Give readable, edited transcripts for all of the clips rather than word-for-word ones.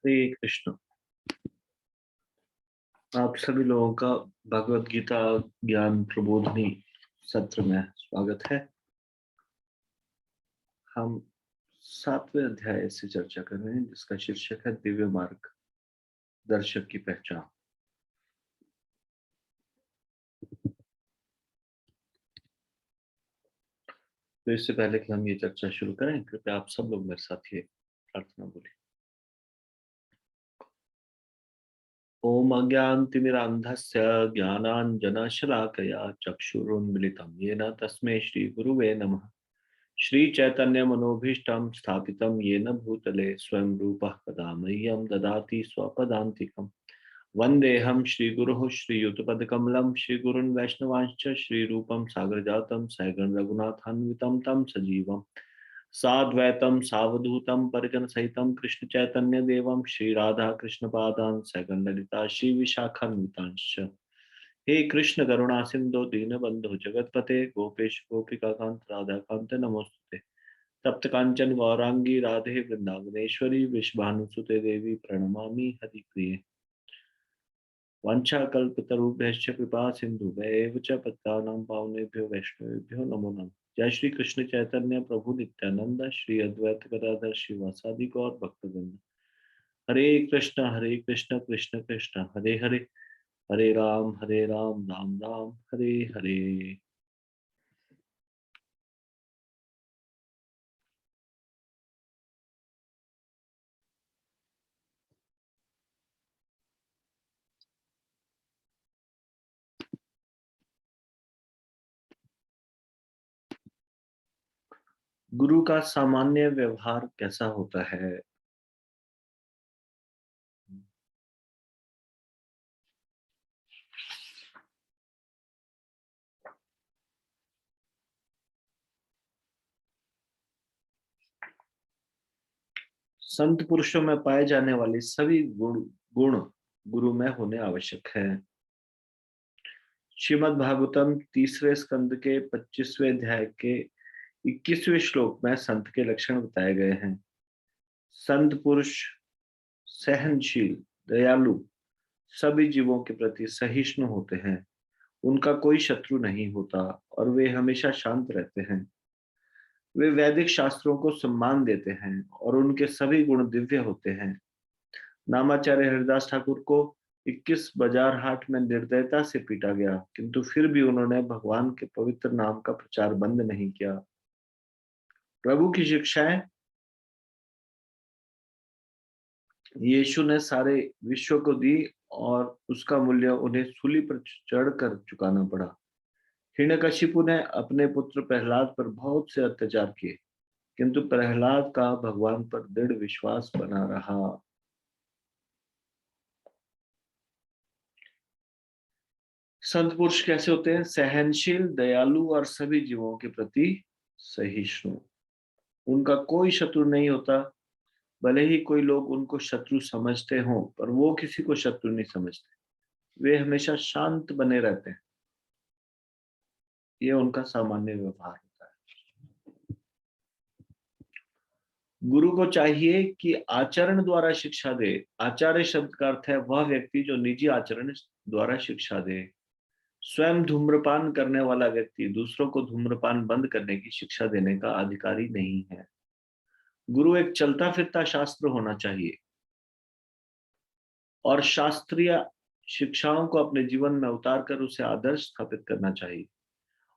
हरे कृष्ण। आप सभी लोगों का भगवत गीता ज्ञान प्रबोधनी सत्र में स्वागत है। हम 7वें अध्याय से चर्चा कर रहे हैं जिसका शीर्षक है दिव्य मार्ग दर्शक की पहचान। तो इससे पहले कि हम ये चर्चा शुरू करें, कृपया आप सब लोग मेरे साथ ये प्रार्थना बोलें। ओम अज्ञानतिमिरान्धस्य ज्ञानाञ्जनशलाकया चक्षुरुन्मिलितं येन तस्मै श्रीगुरुवे नमः। श्रीचैतन्यमनोभीष्टं स्थापितं येन भूतले स्वयं रूपः कदा मह्यं ददाति स्वपदान्तिकम्। वन्देऽहं श्रीगुरुः श्रीयुतपदकमलं श्रीगुरुन् वैष्णवांश्च श्रीरूपं सागरजातं सहगण रघुनाथान्वितं तं सजीवं साद्वैतं सावधूतं परिजनसहितं कृष्णचैतन्यदेवं श्रीराधाकृष्णपादान् सहगण ललिता श्रीविशाखान्वितांश्च। हे कृष्ण करुणा सिंधु दीनबंधु जगतपते गोपेश गोपिकाकांत राधाकांत नमोस्तुते। तप्त कांचन गौरांगी राधे वृंदावनेश्वरी विश्वानुसुते देवी प्रणमामि हरिप्रिये। वाञ्छाकल्पतरुभ्यश्च कृपा सिन्धुभ्यैव च पतितानां पावनेभ्यो वैष्णवेभ्यो नमो नमः। जय श्री कृष्ण चैतन्य प्रभु नित्यानंद श्री अद्वैत गदाधर श्रीवासादि गौर भक्तवृंद। हरे कृष्ण कृष्ण कृष्ण हरे हरे, हरे राम राम राम हरे हरे। गुरु का सामान्य व्यवहार कैसा होता है? संत पुरुषों में पाए जाने वाले सभी गुण गुण गुरु में होने आवश्यक है। श्रीमद् भागवतम तीसरे स्कंद के 25वें अध्याय के 21वें श्लोक में संत के लक्षण बताए गए हैं। संत पुरुष सहनशील, दयालु, सभी जीवों के प्रति सहिष्णु होते हैं। उनका कोई शत्रु नहीं होता और वे हमेशा शांत रहते हैं। वे वैदिक शास्त्रों को सम्मान देते हैं और उनके सभी गुण दिव्य होते हैं। नामाचार्य हरिदास ठाकुर को 21 बाजार हाट में निर्दयता से पीटा गया, किंतु फिर भी उन्होंने भगवान के पवित्र नाम का प्रचार बंद नहीं किया। प्रभु की शिक्षाएं यीशु ने सारे विश्व को दी और उसका मूल्य उन्हें सूली पर चढ़कर चुकाना पड़ा। हिरण्यकशिपु ने अपने पुत्र प्रहलाद पर बहुत से अत्याचार किए, किंतु प्रहलाद का भगवान पर दृढ़ विश्वास बना रहा। संत पुरुष कैसे होते हैं? सहनशील, दयालु और सभी जीवों के प्रति सहिष्णु। उनका कोई शत्रु नहीं होता। भले ही कोई लोग उनको शत्रु समझते हों, पर वो किसी को शत्रु नहीं समझते। वे हमेशा शांत बने रहते हैं। ये उनका सामान्य व्यवहार होता है। गुरु को चाहिए कि आचरण द्वारा शिक्षा दे। आचार्य शब्द का अर्थ है वह व्यक्ति जो निजी आचरण द्वारा शिक्षा दे। स्वयं धूम्रपान करने वाला व्यक्ति दूसरों को धूम्रपान बंद करने की शिक्षा देने का अधिकारी नहीं है। गुरु एक चलता फिरता शास्त्र होना चाहिए और शास्त्रीय शिक्षाओं को अपने जीवन में उतारकर उसे आदर्श स्थापित करना चाहिए,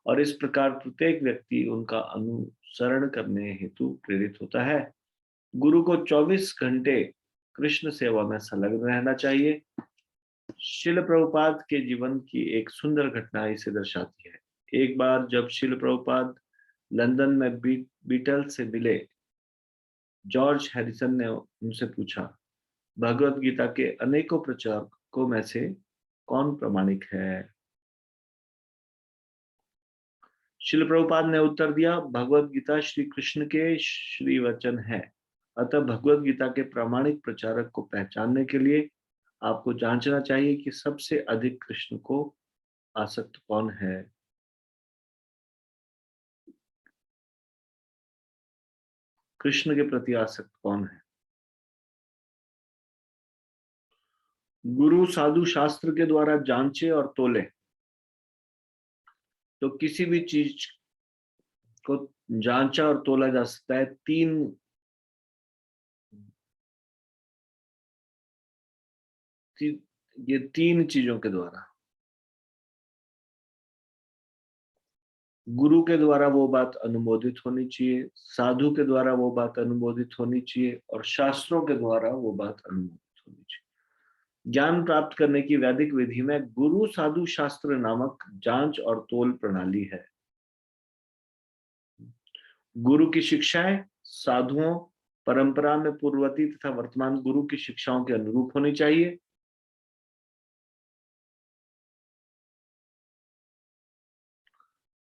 और इस प्रकार प्रत्येक व्यक्ति उनका अनुसरण करने हेतु प्रेरित होता है। गुरु को 24 घंटे कृष्ण सेवा में संलग्न रहना चाहिए। शिल प्रभुपाद के जीवन की एक सुंदर घटना इसे दर्शाती है। एक बार जब शिल प्रभुपाद लंदन में बीटल से मिले, जॉर्ज हैरिसन ने उनसे पूछा, भगवत गीता के अनेकों प्रचारकों में से कौन प्रामाणिक है? शिल प्रभुपाद ने उत्तर दिया, भगवत गीता श्री कृष्ण के श्री वचन है। अतः भगवत गीता के प्रामाणिक प्रचारक को पहचानने के लिए आपको जांचना चाहिए कि सबसे अधिक कृष्ण को आसक्त कौन है। कृष्ण के प्रति आसक्त कौन है? गुरु साधु शास्त्र के द्वारा जांचे और तोले। तो किसी भी चीज को जांचा और तोला जा सकता है ये तीन चीजों के द्वारा। गुरु के द्वारा वो बात अनुमोदित होनी चाहिए, साधु के द्वारा वो बात अनुमोदित होनी चाहिए, और शास्त्रों के द्वारा वो बात अनुमोदित होनी चाहिए। ज्ञान प्राप्त करने की वैदिक विधि में गुरु साधु शास्त्र नामक जांच और तोल प्रणाली है। गुरु की शिक्षाएं साधुओं परंपरा में पूर्ववर्ती तथा वर्तमान गुरु की शिक्षाओं के अनुरूप होनी चाहिए।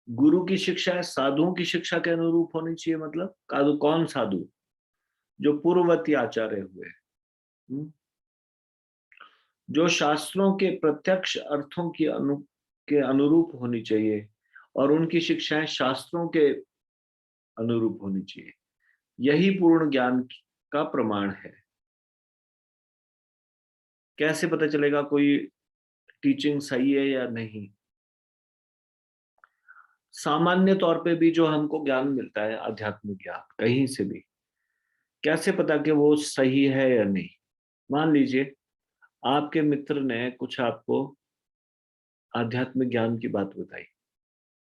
गुरु की शिक्षा साधुओं की शिक्षा के अनुरूप होनी चाहिए, मतलब कौन साधु? जो पूर्ववर्ती आचार्य हुए, जो शास्त्रों के प्रत्यक्ष अर्थों के अनुरूप होनी चाहिए, और उनकी शिक्षाएं शास्त्रों के अनुरूप होनी चाहिए। यही पूर्ण ज्ञान का प्रमाण है। कैसे पता चलेगा कोई टीचिंग सही है या नहीं? सामान्य तौर पे भी जो हमको ज्ञान मिलता है, आध्यात्मिक ज्ञान कहीं से भी, कैसे पता कि वो सही है या नहीं? मान लीजिए आपके मित्र ने कुछ आपको आध्यात्मिक ज्ञान की बात बताई,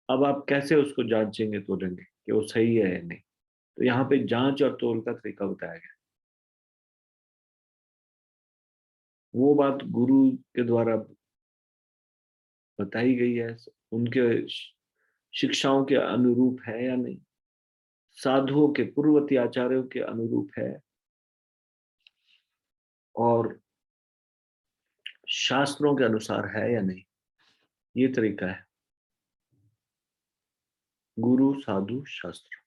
अब आप कैसे उसको जांचेंगे तोलेंगे कि वो सही है या नहीं? तो यहाँ पे जांच और तोल का तरीका बताया गया। वो बात गुरु के द्वारा बताई गई है, उनके शिक्षाओं के अनुरूप है या नहीं, साधुओं के पूर्ववर्ती आचार्यों के अनुरूप है, और शास्त्रों के अनुसार है या नहीं। ये तरीका है गुरु साधु शास्त्र,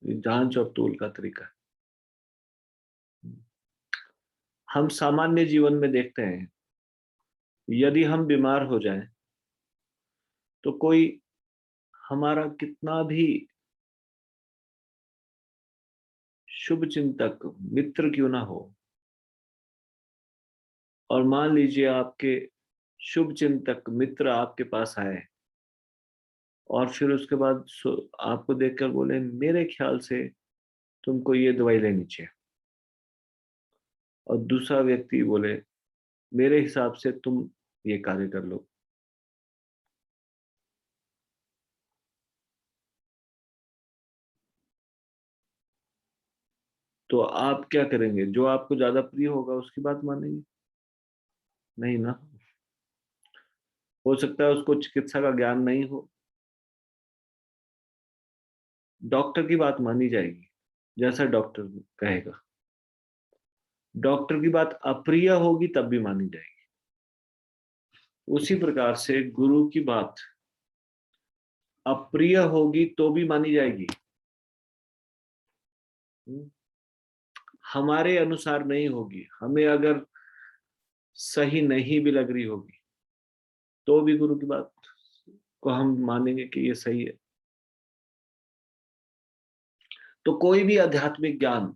जांच और तोल का तरीका। हम सामान्य जीवन में देखते हैं, यदि हम बीमार हो जाएं तो कोई हमारा कितना भी शुभ चिंतक मित्र क्यों ना हो, और मान लीजिए आपके शुभ चिंतक मित्र आपके पास आए और फिर उसके बाद आपको देखकर बोले मेरे ख्याल से तुमको ये दवाई लेनी चाहिए, और दूसरा व्यक्ति बोले मेरे हिसाब से तुम ये कार्य कर लो, तो आप क्या करेंगे? जो आपको ज्यादा प्रिय होगा उसकी बात मानेंगे? नहीं ना। हो सकता है उसको चिकित्सा का ज्ञान नहीं हो, डॉक्टर की बात मानी जाएगी जैसा डॉक्टर कहेगा। डॉक्टर की बात अप्रिय होगी तब भी मानी जाएगी। उसी प्रकार से गुरु की बात अप्रिय होगी तो भी मानी जाएगी, हमारे अनुसार नहीं होगी, हमें अगर सही नहीं भी लग रही होगी तो भी गुरु की बात को हम मानेंगे कि ये सही है। तो कोई भी आध्यात्मिक ज्ञान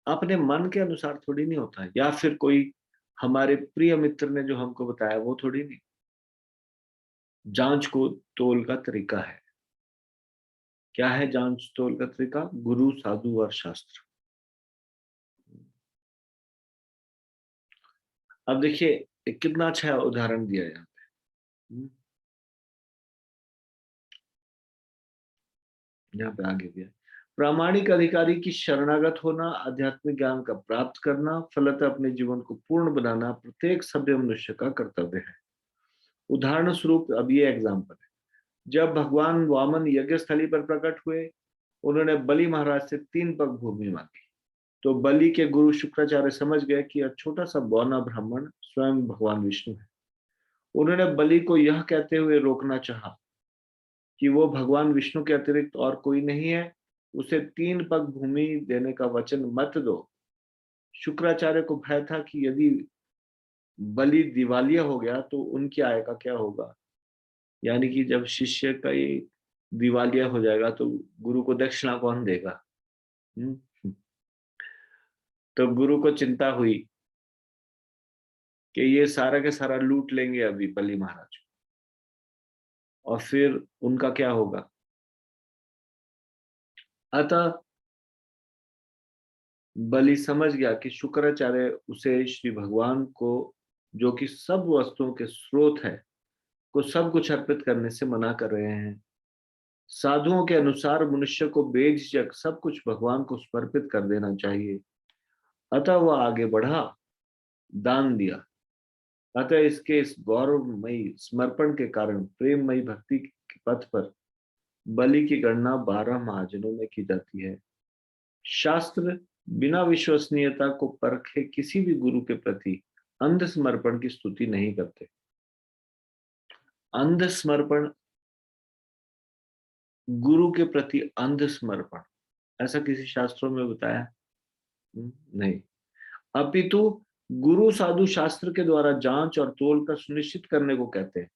अपने मन के अनुसार थोड़ी नहीं होता है, या फिर कोई हमारे प्रिय मित्र ने जो हमको बताया वो थोड़ी नहीं। जांच को तोल का तरीका है। क्या है जांच तोल का तरीका? गुरु साधु और शास्त्र। अब देखिए एक कितना अच्छा उदाहरण दिया है यहाँ पे। यहाँ पे आगे दिया, प्रामाणिक अधिकारी की शरणागत होना, आध्यात्मिक ज्ञान का प्राप्त करना, फलतः अपने जीवन को पूर्ण बनाना प्रत्येक सभ्य मनुष्य का कर्तव्य है। उदाहरण स्वरूप अब ये एग्जाम्पल है, जब भगवान वामन यज्ञ स्थली पर प्रकट हुए, उन्होंने बलि महाराज से 3 पग भूमि मांगी। तो बलि के गुरु शुक्राचार्य समझ गए कि यह छोटा सा बौना ब्राह्मण स्वयं भगवान विष्णु है। उन्होंने बलि को यह कहते हुए रोकना चाहा कि वो भगवान विष्णु के अतिरिक्त और कोई नहीं है, उसे 3 पग भूमि देने का वचन मत दो। शुक्राचार्य को भय था कि यदि बलि दिवालिया हो गया तो उनकी आय का क्या होगा, यानी कि जब शिष्य का ये दिवालिया हो जाएगा तो गुरु को दक्षिणा कौन देगा। हम्म। तो गुरु को चिंता हुई कि ये सारा के सारा लूट लेंगे अभी बलि महाराज, और फिर उनका क्या होगा। अतः बलि समझ गया कि शुक्राचार्य उसे श्री भगवान को, जो कि सब वस्तुओं के स्रोत है, को सब कुछ अर्पित करने से मना कर रहे हैं। साधुओं के अनुसार मनुष्य को बेझिझक सब कुछ भगवान को समर्पित कर देना चाहिए। अतः वह आगे बढ़ा, दान दिया। अतः इसके इस गौरवमयी समर्पण के कारण प्रेममयी भक्ति के पथ पर बलि की गणना 12 महाजनों में की जाती है। शास्त्र बिना विश्वसनीयता को परखे किसी भी गुरु के प्रति अंध समर्पण की स्तुति नहीं करते। अंध समर्पण, गुरु के प्रति अंध समर्पण, ऐसा किसी शास्त्रों में बताया नहीं। अपितु गुरु साधु शास्त्र के द्वारा जांच और तोल कर सुनिश्चित करने को कहते हैं।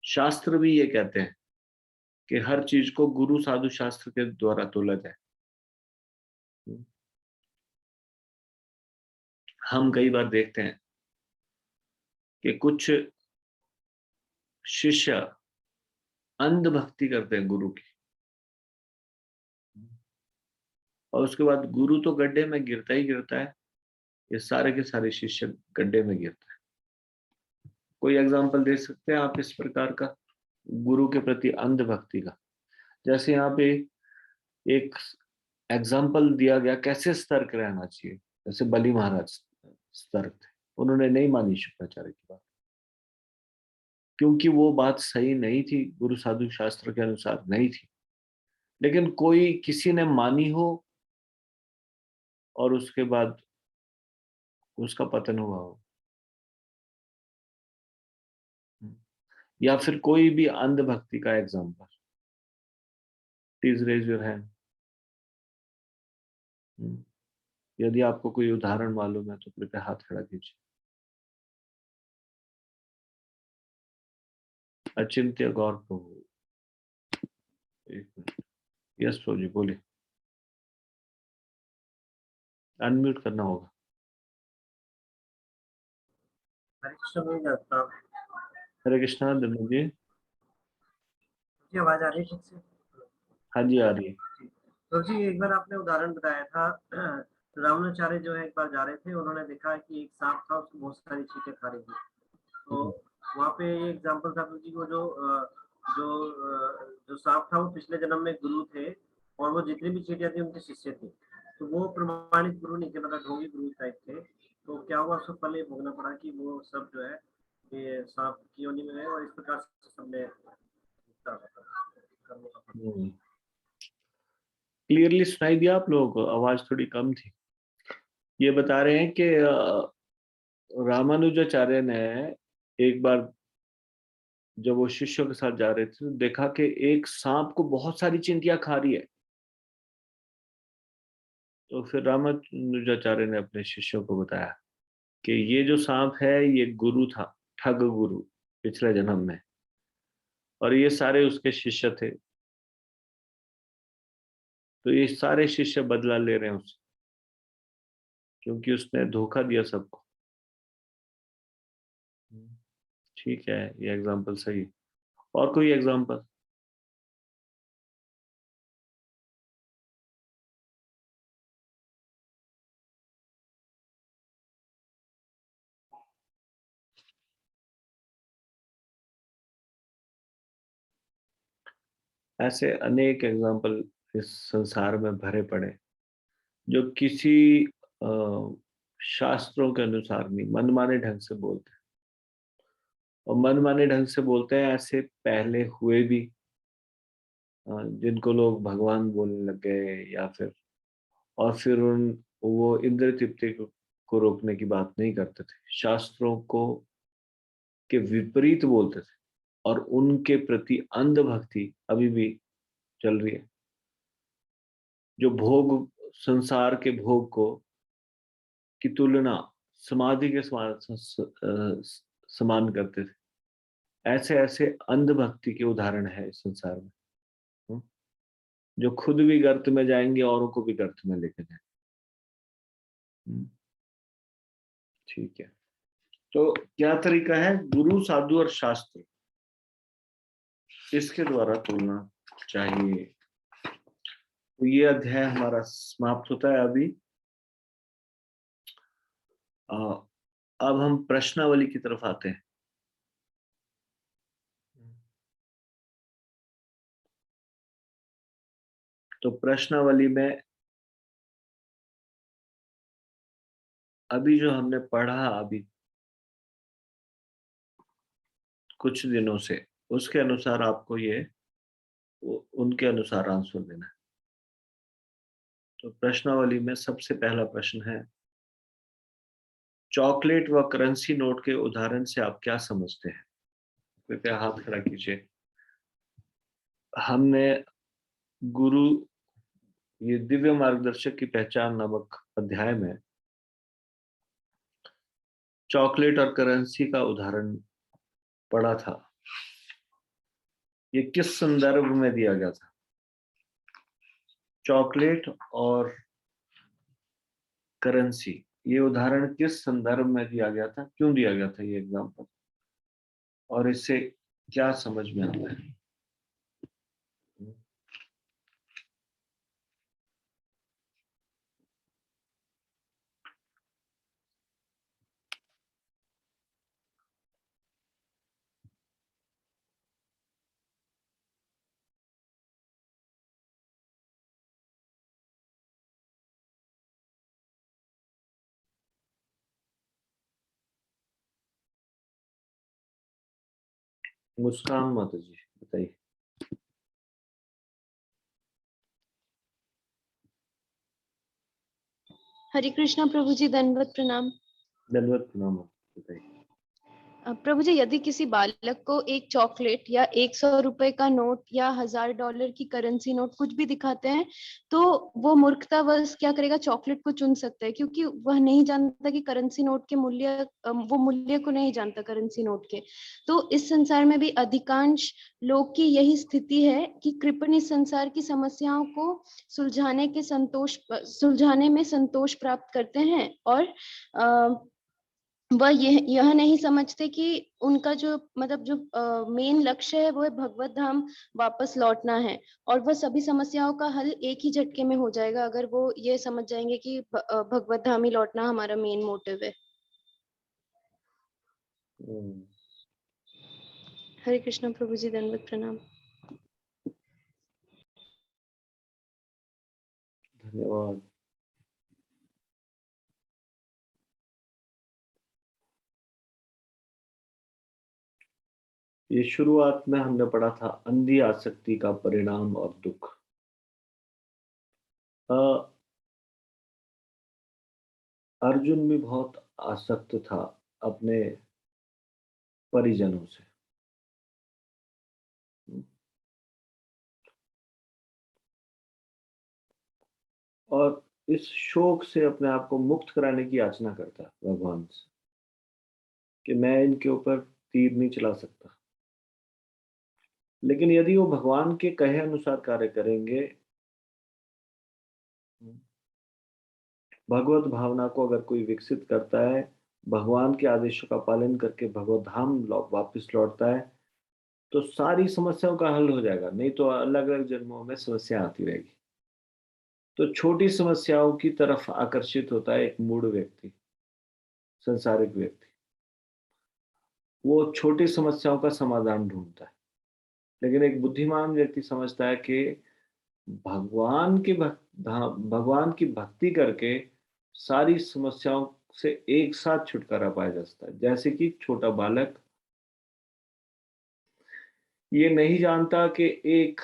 शास्त्र भी ये कहते हैं कि हर चीज को गुरु साधु शास्त्र के द्वारा तोला जाए। हम कई बार देखते हैं कि कुछ शिष्य अंध भक्ति करते हैं गुरु की, और उसके बाद गुरु तो गड्ढे में गिरता ही गिरता है, ये सारे के सारे शिष्य गड्ढे में गिरता है। कोई एग्जाम्पल दे सकते हैं आप इस प्रकार का गुरु के प्रति अंध भक्ति का? जैसे यहाँ पे एक एग्जाम्पल दिया गया कैसे सतर्क रहना चाहिए। जैसे बलि महाराज सतर्क थे, उन्होंने नहीं मानी शुक्राचार्य की बात, क्योंकि वो बात सही नहीं थी, गुरु साधु शास्त्र के अनुसार नहीं थी। लेकिन कोई किसी ने मानी हो और उसके बाद उसका पतन हुआ हो, या फिर कोई भी अंधभक्ति का example, please raise your hand. यदि आपको कोई उदाहरण मालूम है तो कृपया हाथ खड़ा कीजिए। अचिंत्य गौर प्रभु, एक मिनट। यस प्रभु जी बोलिए, अनम्यूट करना होगा। हरे कृष्ण बोल जाता। हरे कृष्णा धनु जी। जी आवाज आ रही है ठीक से? हाँ जी आ रही है। तो जी एक बार आपने उदाहरण बताया था, रामाचार्य जो है एक बार जा रहे थे, उन्होंने देखा कि एक सांप था, उसको बहुत सारी चीजें खा रही थी। तो वहाँ पे ये एग्जाम्पल था जी, वो जो सांप था वो पिछले जन्म में गुरु थे, और वो जितनी भी चीटियां थी उनके शिष्य थे। तो वो प्रमाणित गुरु नहीं थे, मतलब ढोंगी गुरु टाइप थे। तो क्या हुआ, उसको पहले भोगना पड़ा कि वो सब जो है ये सांप की योनि में है, और इस प्रकार से सबने क्लियरली सुनाई दिया आप लोगों को? आवाज थोड़ी कम थी। ये बता रहे हैं कि रामानुजाचार्य ने एक बार जब वो शिष्यों के साथ जा रहे थे तो देखा कि एक सांप को बहुत सारी चिंटियां खा रही है। तो फिर रामानुजाचार्य ने अपने शिष्यों को बताया कि ये जो सांप है ये गुरु था, ठग गुरु, पिछले जन्म में, और ये सारे उसके शिष्य थे। तो ये सारे शिष्य बदला ले रहे हैं उससे, क्योंकि उसने धोखा दिया सबको। ठीक है, ये एग्जाम्पल सही। और कोई एग्जाम्पल? ऐसे अनेक एग्जाम्पल इस संसार में भरे पड़े, जो किसी शास्त्रों के अनुसार नहीं, मनमाने ढंग से बोलते हैं। और मनमाने ढंग से बोलते हैं ऐसे पहले हुए भी, जिनको लोग भगवान बोलने लग गए, या फिर, और फिर उन वो इंद्र तृप्ति को रोकने की बात नहीं करते थे, शास्त्रों को के विपरीत बोलते थे, और उनके प्रति अंध भक्ति अभी भी चल रही है। जो भोग, संसार के भोग को की तुलना समाधि के समान करते थे, ऐसे ऐसे अंध भक्ति के उदाहरण है इस संसार में। जो खुद भी गर्त में जाएंगे, औरों को भी गर्त में लेके जाएंगे। ठीक है। तो क्या तरीका है? गुरु, साधु और शास्त्र, इसके द्वारा तुलना चाहिए। तो ये अध्याय हमारा समाप्त होता है अभी। अब हम प्रश्नावली की तरफ आते हैं। तो प्रश्नावली में अभी जो हमने पढ़ा अभी कुछ दिनों से, उसके अनुसार आपको ये उनके अनुसार आंसर देना है। तो प्रश्नावली में सबसे पहला प्रश्न है, चॉकलेट व करेंसी नोट के उदाहरण से आप क्या समझते हैं? कृपया हाथ खड़ा कीजिए। हमने गुरु, ये दिव्य मार्गदर्शक की पहचान नामक अध्याय में चॉकलेट और करेंसी का उदाहरण पढ़ा था। ये किस संदर्भ में दिया गया था? चॉकलेट और करेंसी, ये उदाहरण किस संदर्भ में दिया गया था, क्यों दिया गया था ये एग्जाम्पल, और इससे क्या समझ में आता है? मुस्कान माता जी बताइए। हरे कृष्णा प्रभु जी, दंडवत प्रणाम। दंडवत प्रणाम, बताइए। प्रभु जी, यदि किसी बालक को एक चॉकलेट या 100 रुपए का नोट या $1000 की करेंसी नोट कुछ भी दिखाते हैं, तो वो मूर्खतावश क्या करेगा? चॉकलेट को चुन सकता है, क्योंकि वह नहीं जानता कि करेंसी नोट के मूल्य, वो मूल्य को नहीं जानता करेंसी नोट के। तो इस संसार में भी अधिकांश लोग की यही स्थिति है कि कृपण इस संसार की समस्याओं को सुलझाने में संतोष प्राप्त करते हैं, और वह यह नहीं समझते कि उनका जो मतलब जो मेन लक्ष्य है वो है भगवत धाम वापस लौटना है। और वह सभी समस्याओं का हल एक ही झटके में हो जाएगा अगर वो ये समझ जाएंगे कि भगवत धाम ही लौटना हमारा मेन मोटिव है। हरे कृष्णा प्रभु जी, दंडवत प्रणाम। धन्यवाद। ये शुरुआत में हमने पढ़ा था अंधी आसक्ति का परिणाम और दुख। अर्जुन भी बहुत आसक्त था अपने परिजनों से। और इस शोक से अपने आप को मुक्त कराने की याचना करता है भगवान से कि मैं इनके ऊपर तीर नहीं चला सकता। लेकिन यदि वो भगवान के कहे अनुसार कार्य करेंगे, भगवत भावना को अगर कोई विकसित करता है, भगवान के आदेशों का पालन करके भगवत धाम वापस लौटता है, तो सारी समस्याओं का हल हो जाएगा। नहीं तो अलग अलग जन्मों में समस्या आती रहेगी। तो छोटी समस्याओं की तरफ आकर्षित होता है एक मूढ़ व्यक्ति, संसारिक व्यक्ति। वो छोटी समस्याओं का समाधान ढूंढता है। लेकिन एक बुद्धिमान व्यक्ति समझता है कि भगवान की भक्ति करके सारी समस्याओं से एक साथ छुटकारा पाया जा सकता है। जैसे कि छोटा बालक ये नहीं जानता कि एक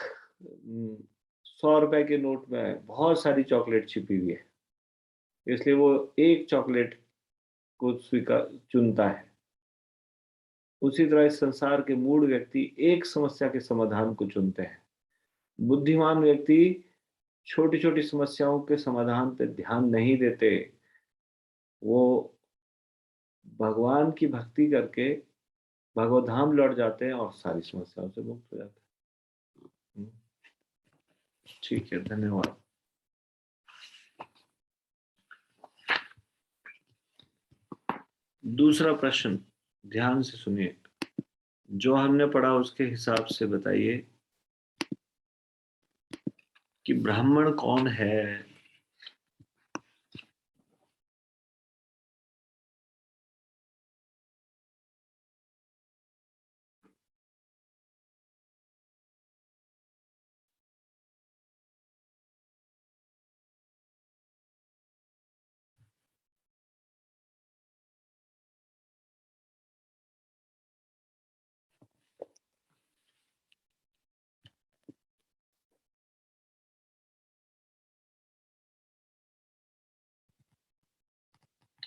100 रुपए के नोट में बहुत सारी चॉकलेट छिपी हुई है, इसलिए वो एक चॉकलेट को स्वीकार चुनता है। उसी तरह इस संसार के मूढ़ व्यक्ति एक समस्या के समाधान को चुनते हैं। बुद्धिमान व्यक्ति छोटी छोटी समस्याओं के समाधान पर ध्यान नहीं देते। वो भगवान की भक्ति करके भगवत धाम लौट जाते हैं और सारी समस्याओं से मुक्त हो जाते हैं। ठीक है, धन्यवाद। दूसरा प्रश्न ध्यान से सुनिए, जो हमने पढ़ा उसके हिसाब से बताइए कि ब्राह्मण कौन है।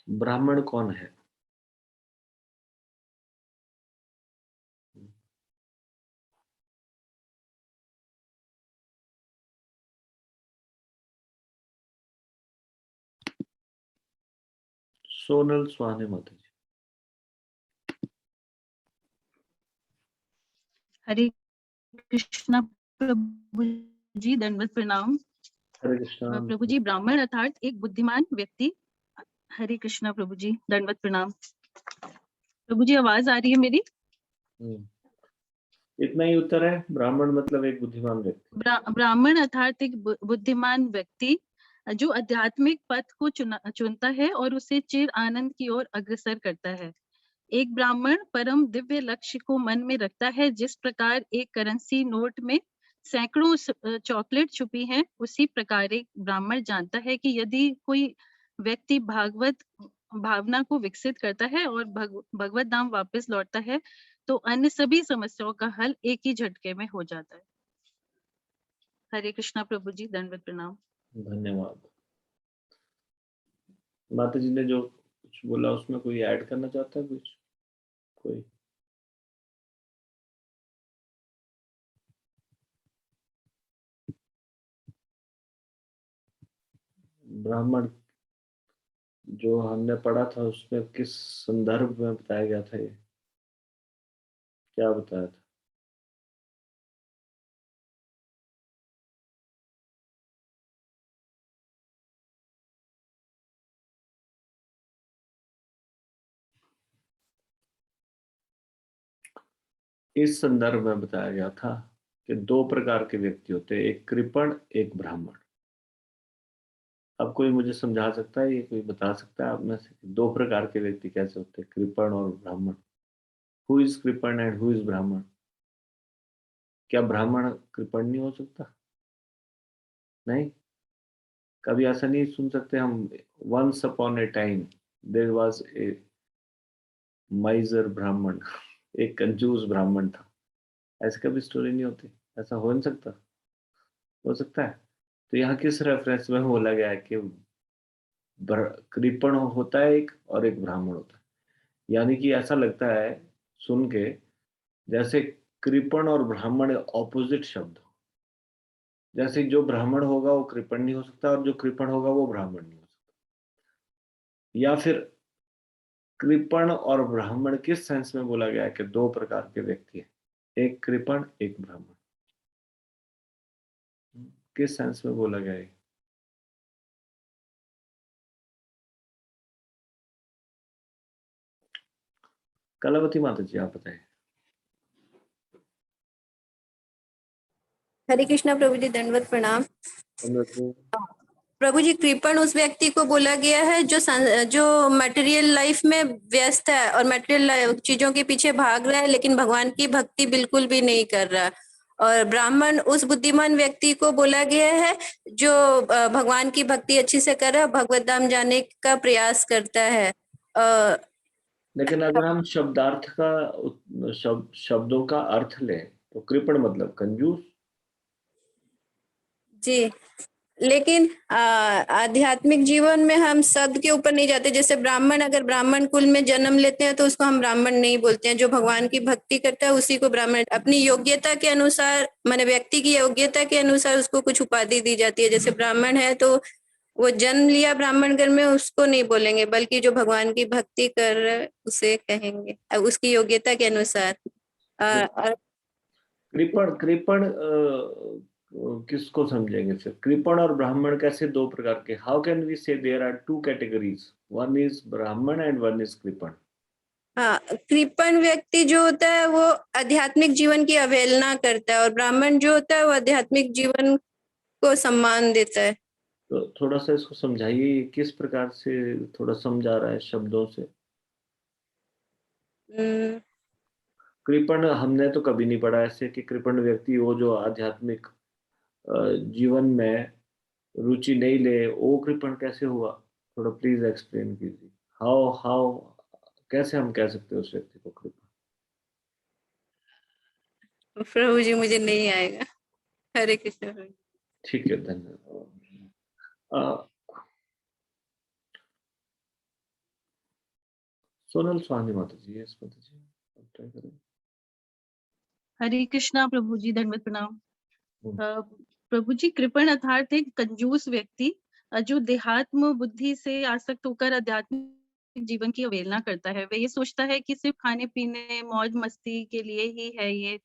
ब्राह्मण कौन है? सोनल सुहाने माता जी। हरे कृष्णा प्रभु जी, दंडवत प्रणाम। हरे कृष्णा। प्रभु जी, ब्राह्मण अर्थात एक बुद्धिमान व्यक्ति। हरे कृष्णा प्रभु जी, दंडवत प्रणाम। प्रभु जी, आवाज आ रही है मेरी? इतना ही उत्तर है, ब्राह्मण मतलब एक बुद्धिमान व्यक्ति। ब्राह्मण अर्थात एक बुद्धिमान व्यक्ति जो आध्यात्मिक पथ को चुनता है और उसे चिर आनंद की ओर अग्रसर करता है। एक ब्राह्मण परम दिव्य लक्ष्य को मन में रखता है। जिस प्रकार एक करेंसी नोट में सैकड़ों चॉकलेट छुपी हैं, उसी प्रकार एक ब्राह्मण जानता है कि यदि कोई व्यक्ति भागवत भावना को विकसित करता है और भगवत धाम वापस लौटता है, तो अन्य सभी समस्याओं का हल एक ही झटके में हो जाता है। हरे कृष्णा प्रभु जी, दंडवत प्रणाम। धन्यवाद। माता जी ने जो कुछ बोला उसमें कोई ऐड करना चाहता है? कुछ कोई? ब्राह्मण जो हमने पढ़ा था उसमें किस संदर्भ में बताया गया था? ये क्या बताया था? इस संदर्भ में बताया गया था कि दो प्रकार के व्यक्ति होते हैं, एक कृपण, एक ब्राह्मण। अब कोई मुझे समझा सकता है, ये कोई बता सकता है आप में से दो प्रकार के व्यक्ति कैसे होते हैं, कृपण और ब्राह्मण? Who is kripan and who is Brahmin? क्या ब्राह्मण कृपण नहीं हो सकता? नहीं, कभी ऐसा नहीं सुन सकते हम, once upon a time there was a miser brahmin, एक कंजूस ब्राह्मण था, ऐसी कभी स्टोरी नहीं होती? ऐसा हो नहीं सकता? हो सकता है। तो यहाँ किस रेफरेंस में बोला गया है कि कृपण होता है एक और एक ब्राह्मण होता है? यानी कि ऐसा लगता है सुन के जैसे कृपण और ब्राह्मण ऑपोजिट शब्द हो। जैसे जो ब्राह्मण होगा वो कृपण नहीं हो सकता और जो कृपण होगा वो ब्राह्मण नहीं हो सकता। या फिर कृपण और ब्राह्मण किस सेंस में बोला गया है कि दो प्रकार के व्यक्ति हैं, एक कृपण एक ब्राह्मण? किस सेंस में बोला गया है? कलावती माता जी आप बताएं। हरे कृष्णा प्रभु जी, दंडवत प्रणाम। प्रभु जी, कृपण उस व्यक्ति को बोला गया है जो मटेरियल लाइफ में व्यस्त है और मटेरियल चीजों के पीछे भाग रहा है, लेकिन भगवान की भक्ति बिल्कुल भी नहीं कर रहा। और ब्राह्मण उस बुद्धिमान व्यक्ति को बोला गया है जो भगवान की भक्ति अच्छी से कर रहा है, भगवत धाम जाने का प्रयास करता है। लेकिन अगर हम शब्दार्थ का शब्दों का अर्थ लें तो कृपण मतलब कंजूस। जी, लेकिन आध्यात्मिक जीवन में हम शब्द के ऊपर नहीं जाते। जैसे ब्राह्मण, अगर ब्राह्मण कुल में जन्म लेते हैं तो उसको हम ब्राह्मण नहीं बोलते हैं। जो भगवान की भक्ति करता है उसी को ब्राह्मण, अपनी योग्यता के अनुसार, माने व्यक्ति की योग्यता के अनुसार उसको कुछ उपाधि दी जाती है। जैसे ब्राह्मण है तो वो जन्म लिया ब्राह्मण घर में, उसको नहीं बोलेंगे, बल्कि जो भगवान की भक्ति कर रहा है उसे कहेंगे उसकी योग्यता के अनुसार। कृपण कृपण किसको समझेंगे? सिर्फ कृपण और ब्राह्मण कैसे दो प्रकार के? How can we say there are two categories, one is brahmin and one is कृपण? हाँ, कृपण व्यक्ति जो होता है वो आध्यात्मिक जीवन की अवहेलना करता है, और ब्राह्मण जो होता है वो आध्यात्मिक जीवन को सम्मान देता है। तो थोड़ा सा इसको समझाइए, ये किस प्रकार से थोड़ा समझा रहा है शब्दों से। हम्म, कृपण हमने तो कभी नहीं पढ़ा ऐसे कि कृपण व्यक्ति वो जो आध्यात्मिक जीवन में रुचि नहीं ले, वो कृपण कैसे हुआ? थोड़ा प्लीज एक्सप्लेन कीजिए। हाउ हाउ कैसे हम कह सकते हैं उस व्यक्ति को कृपण? प्रभु जी मुझे नहीं आएगा। हरे कृष्ण प्रभु। ठीक है, धन्यवाद। सोनल सुहानी माता जी, यस माता जी, आप ट्राई करें। हरे कृष्णा प्रभु जी, दंडवत प्रणाम। हम्म। प्रभु जी, कृपण अर्थात एक कंजूस व्यक्ति जो देहात्म बुद्धि से आसक्त होकर आध्यात्मिक जीवन की अवहेलना करता है। वह ये सोचता है कि सिर्फ खाने पीने मौज मस्ती के लिए ही है ये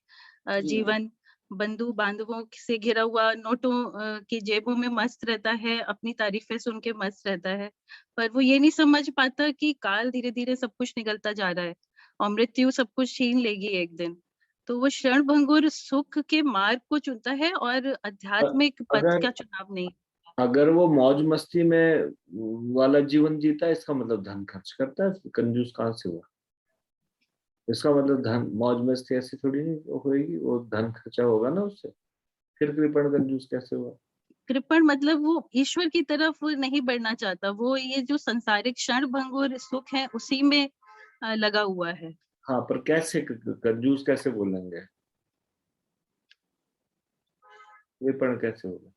जीवन। बंधु बांधवों से घिरा हुआ, नोटों की जेबों में मस्त रहता है, अपनी तारीफें सुन के मस्त रहता है। पर वो ये नहीं समझ पाता कि काल धीरे धीरे सब कुछ निकलता जा रहा है और मृत्यु सब कुछ छीन लेगी एक दिन। तो वो क्षण भंगुर सुख के मार्ग को चुनता है और आध्यात्मिक पथ अगर का चुनाव नहीं। अगर वो मौज मस्ती में वाला जीवन जीता है, इसका मतलब धन खर्च करता है, कंजूस कहाँ से हुआ? इसका मतलब धन मौज मस्ती ऐसी थोड़ी नहीं होगी, वो धन खर्चा होगा ना उससे, फिर कृपण कंजूस कैसे हुआ? कृपण मतलब वो ईश्वर की तरफ नहीं बढ़ना चाहता, वो ये जो संसारिक क्षण भंगुर सुख है उसी में लगा हुआ है। हाँ, पर कैसे कंजूस कैसे बोलेंगे? कृपण कैसे होगा?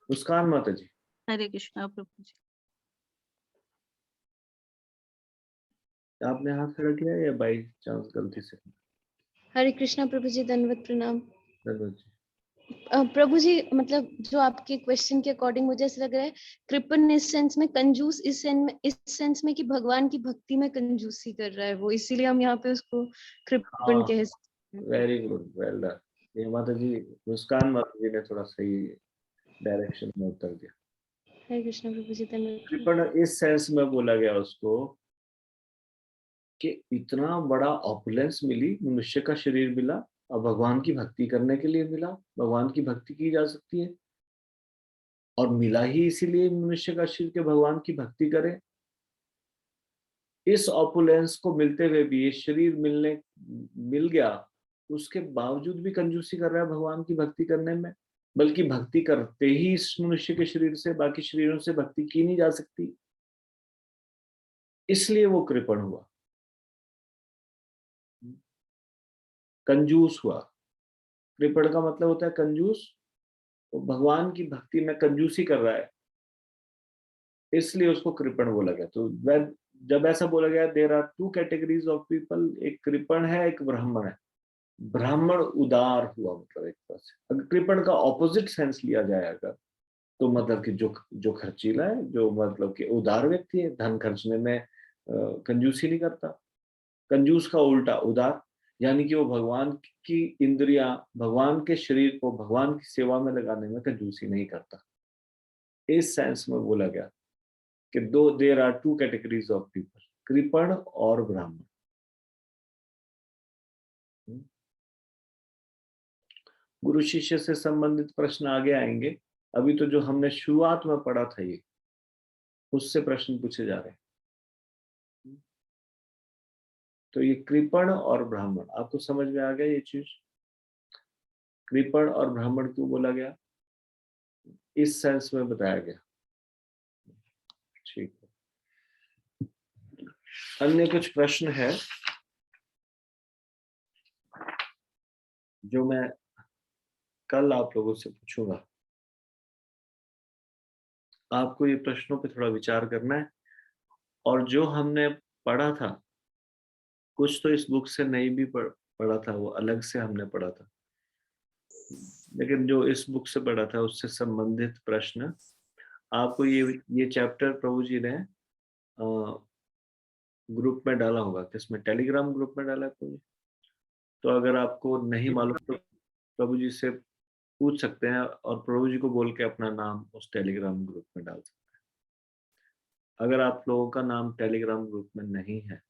मुस्कान माता जी, हरे कृष्णा प्रभु जी। आपने हाथ खड़ा किया या बाई चांस गलती से? हरे कृष्णा प्रभु जी, दंडवत प्रणाम। धन्यवाद जी। प्रभु जी, मतलब जो आपके क्वेश्चन के अकॉर्डिंग मुझे ऐसा लग रहा है, कृपण इस सेंस में, कंजूस इस सेंस में कि भगवान की भक्ति में कंजूसी कर रहा है वो, इसीलिए हम यहाँ पे उसको कृपण हाँ, कह सकते हैं। Very good, well done. ये माता जी, मुस्कान माता जी ने थोड़ा सही डायरेक्शन में उत्तर दिया। हरे कृष्णा प्रभु जी, धन्यवाद। कृपण इस सेंस में बोला गया उसको कि इतना बड़ा ऑपुलेंस मिली, मनुष्य का शरीर मिला और भगवान की भक्ति करने के लिए मिला। भगवान की भक्ति की जा सकती है और मिला ही इसीलिए मनुष्य का शरीर के भगवान की भक्ति करे। इस ऑपुलेंस को मिलते हुए भी ये शरीर मिल गया, उसके बावजूद भी कंजूसी कर रहा है भगवान की भक्ति करने में। बल्कि भक्ति करते ही इस मनुष्य के शरीर से बाकी शरीरों से भक्ति की नहीं जा सकती, इसलिए वो कृपण हुआ, कंजूस हुआ। कृपण का मतलब होता है कंजूस। तो भगवान की भक्ति में कंजूसी कर रहा है, इसलिए उसको कृपण बोला गया। तो जब ऐसा बोला गया, there are two categories of people, एक कृपण है, एक ब्राह्मण है। ब्राह्मण उदार हुआ, मतलब एक तरह से। अगर कृपण का ऑपोजिट सेंस लिया जाए अगर, तो मतलब कि जो खर्चीला है, जो मतलब कि उदार व्यक्ति है, धन खर्चने में कंजूसी नहीं करता। कंजूस का उल्टा उदार, यानी कि वो भगवान की इंद्रियां, भगवान के शरीर को भगवान की सेवा में लगाने में कंजूसी नहीं करता। इस सेंस में बोला गया कि there are two categories of people, कृपण और ब्राह्मण। गुरु शिष्य से संबंधित प्रश्न आगे आएंगे। अभी तो जो हमने शुरुआत में पढ़ा था ये, उससे प्रश्न पूछे जा रहे हैं। तो ये कृपण और ब्राह्मण आपको समझ में आ गया ये चीज? कृपण और ब्राह्मण क्यों बोला गया, इस सेंस में बताया गया। ठीक है, अन्य कुछ प्रश्न है जो मैं कल आप लोगों से पूछूंगा। आपको ये प्रश्नों पे थोड़ा विचार करना है। और जो हमने पढ़ा था, कुछ तो इस बुक से नहीं भी पढ़ा था, वो अलग से हमने पढ़ा था, लेकिन जो इस बुक से पढ़ा था उससे संबंधित प्रश्न आपको ये चैप्टर प्रभु जी ने ग्रुप में डाला होगा। किसमें? टेलीग्राम ग्रुप में डाला है प्रभु जी। तो अगर आपको नहीं मालूम तो प्रभु जी से पूछ सकते हैं और प्रभु जी को बोल के अपना नाम उस टेलीग्राम ग्रुप में डाल सकते हैं। अगर आप लोगों का नाम टेलीग्राम ग्रुप में नहीं है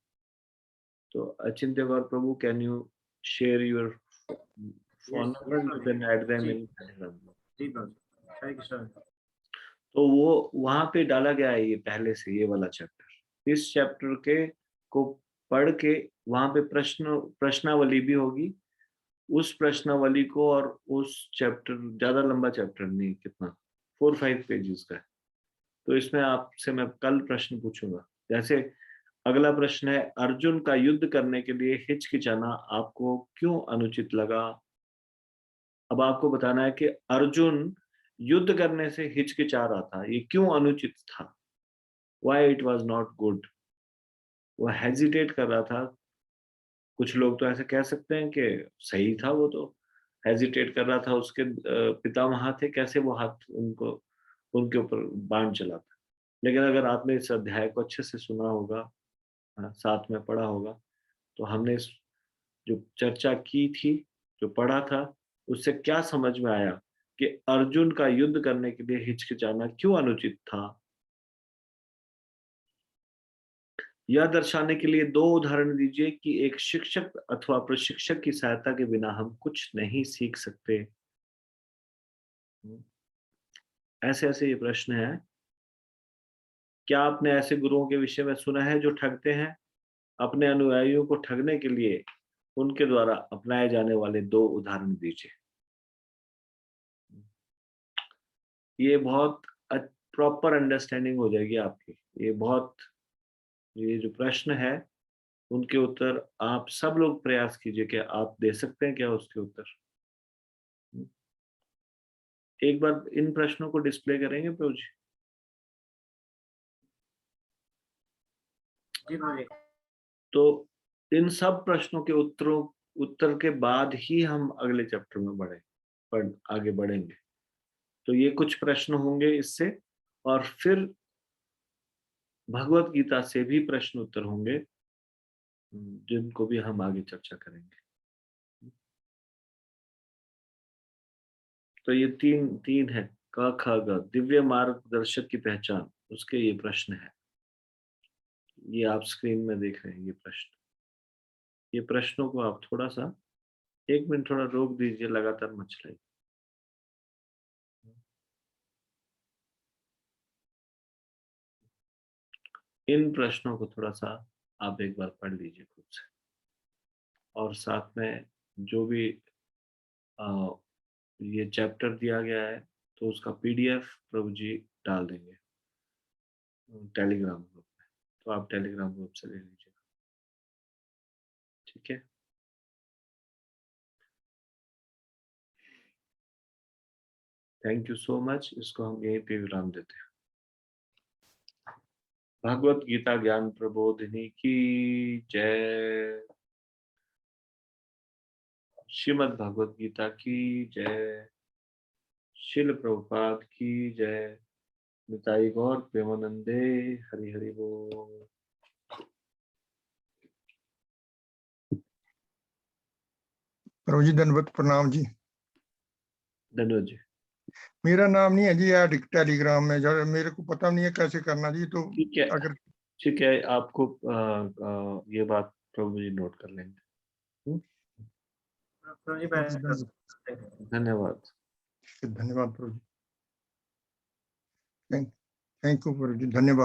तो Achintya Gaur Prabhu, can you share your phone number, you can add them in Telegram. जी प्रभु, हरे कृष्ण। तो वो वहां पे डाला गया है ये पहले से, ये वाला चैप्टर। इस चैप्टर के को पढ़ के वहां पे प्रश्नावली भी होगी। उस प्रश्नावली को, और उस चैप्टर, ज्यादा लंबा चैप्टर नहीं, कितना 4-5 पेजेस का है। तो इसमें आपसे मैं कल प्रश्न पूछूंगा। जैसे अगला प्रश्न है, अर्जुन का युद्ध करने के लिए हिचकिचाना आपको क्यों अनुचित लगा? अब आपको बताना है कि अर्जुन युद्ध करने से हिचकिचा रहा था, ये क्यों अनुचित था? Why it was not good? वो हेजिटेट कर रहा था। कुछ लोग तो ऐसे कह सकते हैं कि सही था, वो तो हेजिटेट कर रहा था, उसके पिता वहां थे, कैसे वो हाथ उनके ऊपर बाण चलाता। लेकिन अगर आपने इस अध्याय को अच्छे से सुना होगा, साथ में पढ़ा होगा, तो हमने इस जो चर्चा की थी, जो पढ़ा था, उससे क्या समझ में आया कि अर्जुन का युद्ध करने के लिए हिचकिचाना क्यों अनुचित था। यह दर्शाने के लिए 2 उदाहरण दीजिए कि एक शिक्षक अथवा प्रशिक्षक की सहायता के बिना हम कुछ नहीं सीख सकते। ऐसे ऐसे ये प्रश्न है। क्या आपने ऐसे गुरुओं के विषय में सुना है जो ठगते हैं? अपने अनुयायियों को ठगने के लिए उनके द्वारा अपनाए जाने वाले 2 उदाहरण दीजिए। ये बहुत प्रॉपर अंडरस्टैंडिंग हो जाएगी आपकी। ये जो प्रश्न है, उनके उत्तर आप सब लोग प्रयास कीजिए कि आप दे सकते हैं क्या उसके उत्तर। एक बार इन प्रश्नों को डिस्प्ले करेंगे प्रभु जी? जी प्रभु जी। तो इन सब प्रश्नों के उत्तर के बाद ही हम अगले चैप्टर में आगे बढ़ेंगे। तो ये कुछ प्रश्न होंगे इससे, और फिर भगवत गीता से भी प्रश्न उत्तर होंगे, जिनको भी हम आगे चर्चा करेंगे। तो ये तीन है, क ख ग, दिव्य मार्गदर्शक की पहचान, उसके ये प्रश्न है। ये आप स्क्रीन में देख रहे हैं ये प्रश्न। ये प्रश्नों को आप थोड़ा सा 1 मिनट थोड़ा रोक दीजिए, लगातार मत चलाइए। इन प्रश्नों को थोड़ा सा आप एक बार पढ़ लीजिए खुद से, और साथ में जो भी ये चैप्टर दिया गया है, तो उसका PDF प्रभु जी डाल देंगे टेलीग्राम ग्रुप में, तो आप टेलीग्राम ग्रुप से ले लीजिएगा। ठीक है। Thank you so much. इसको हम यहीं पे विराम देते हैं। भगवत गीता ज्ञान प्रबोधिनी की जय। श्रीमद् भगवत गीता की जय। शिल प्रभुपाद की जय। निताई गौर प्रेमानंदे। हरि हरि बोल। प्रभु जी दंडवत प्रणाम जी। धन्यवाद जी। मेरा नाम नहीं है जी यार टेलीग्राम में, जो मेरे को पता नहीं है कैसे करना जी। तो ठीक है, अगर ठीक है, आपको ये बात प्रभु जी नोट कर लेंगे। प्रभु जी मैं धन्यवाद। धन्यवाद प्रभु जी। थैंक यू प्रभु जी, धन्यवाद।